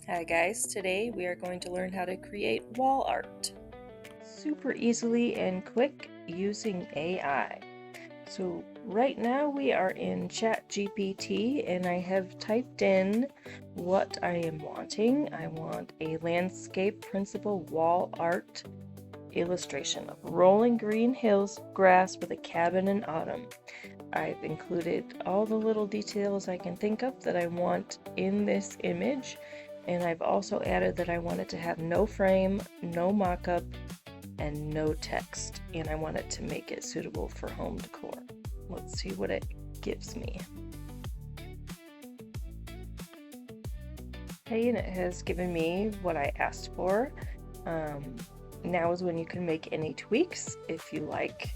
Hi guys, today we are going to learn how to create wall art super easily and quick using AI. So right now we are in ChatGPT and I have typed in what I am wanting. I want a landscape Printable wall art illustration of rolling green hills, grass with a cabin in autumn. I've included all the little details I can think of that I want in this image, and I've also added that I want it to have no frame, no mock-up, and no text, and I want it to make it suitable for home decor. Let's see what it gives me. Okay, and it has given me what I asked for. Now is when you can make any tweaks if you like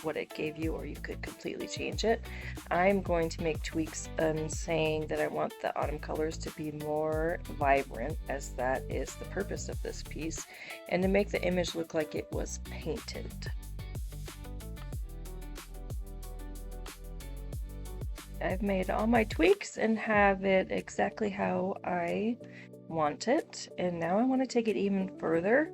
what it gave you, or you could completely change it. I'm going to make tweaks and saying that I want the autumn colors to be more vibrant, as that is the purpose of this piece, and to make the image look like it was painted. I've made all my tweaks and have it exactly how I want it, and now I want to take it even further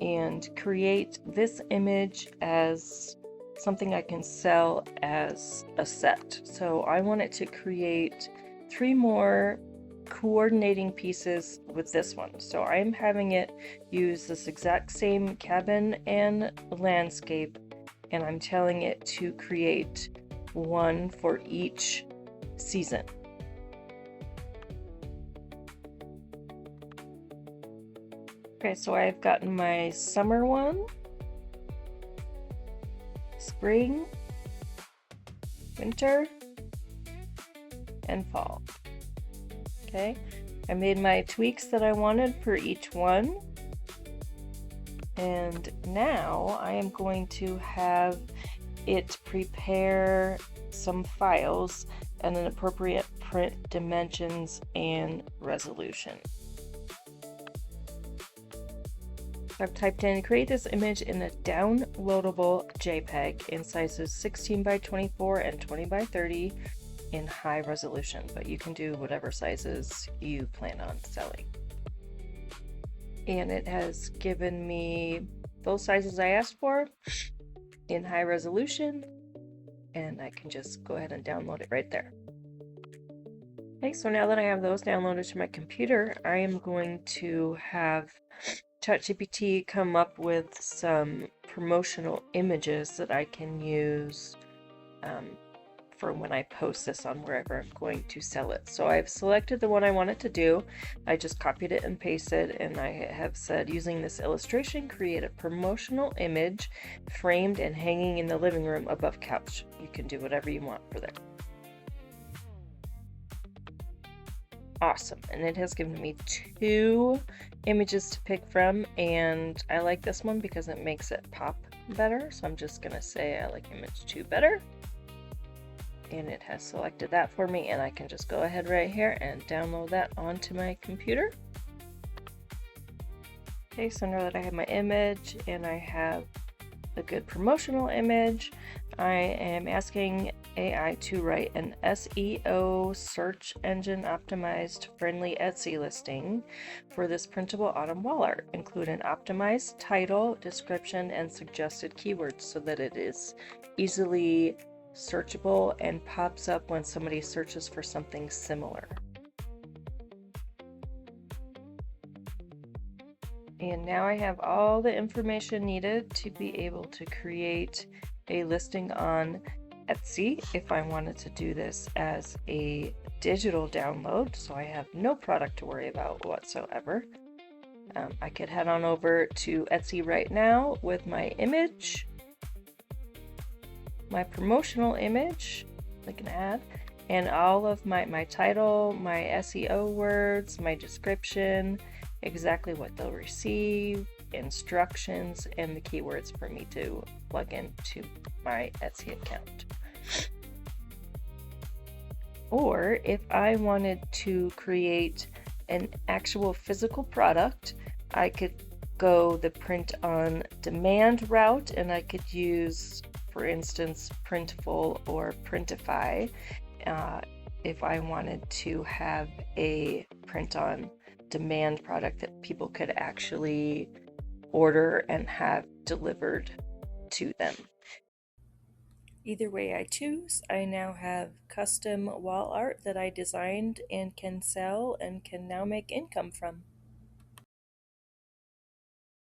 and create this image as something I can sell as a set. So I want it to create 3 more coordinating pieces with this one. So I'm having it use this exact same cabin and landscape, and I'm telling it to create 1 for each season. Okay, so I've gotten my summer one, spring, winter, and fall. Okay, I made my tweaks that I wanted for each one, and now I am going to have it prepare some files and an appropriate print dimensions and resolution. I've typed in create this image in a downloadable JPEG in sizes 16 by 24 and 20 by 30 in high resolution, but you can do whatever sizes you plan on selling. And it has given me those sizes I asked for in high resolution, and I can just go ahead and download it right there. Okay, so now that I have those downloaded to my computer, I am going to have ChatGPT come up with some promotional images that I can use for when I post this on wherever I'm going to sell it. So I've selected the one I want it to do. I just copied it and pasted, and I have said, using this illustration, create a promotional image framed and hanging in the living room above couch. You can do whatever you want for there. Awesome, and it has given me 2 images to pick from, and I like this one because it makes it pop better, so I'm just gonna say I like image 2 better, and it has selected that for me, and I can just go ahead right here and download that onto my computer. Okay, so now that I have my image and I have a good promotional image, I am asking AI to write an SEO search engine optimized friendly Etsy listing for this printable autumn wall art. Include an optimized title, description, and suggested keywords so that it is easily searchable and pops up when somebody searches for something similar. And now I have all the information needed to be able to create a listing on Etsy if I wanted to do this as a digital download, so I have no product to worry about whatsoever. I could head on over to Etsy right now with my image, my promotional image, like an ad, and all of my title, my SEO words, my description, exactly what they'll receive, instructions, and the keywords for me to plug into my Etsy account. Or if I wanted to create an actual physical product, I could go the print on demand route, and I could use, for instance, Printable or Printify if I wanted to have a print on demand product that people could actually order and have delivered to them. Either way I choose, I now have custom wall art that I designed and can sell and can now make income from.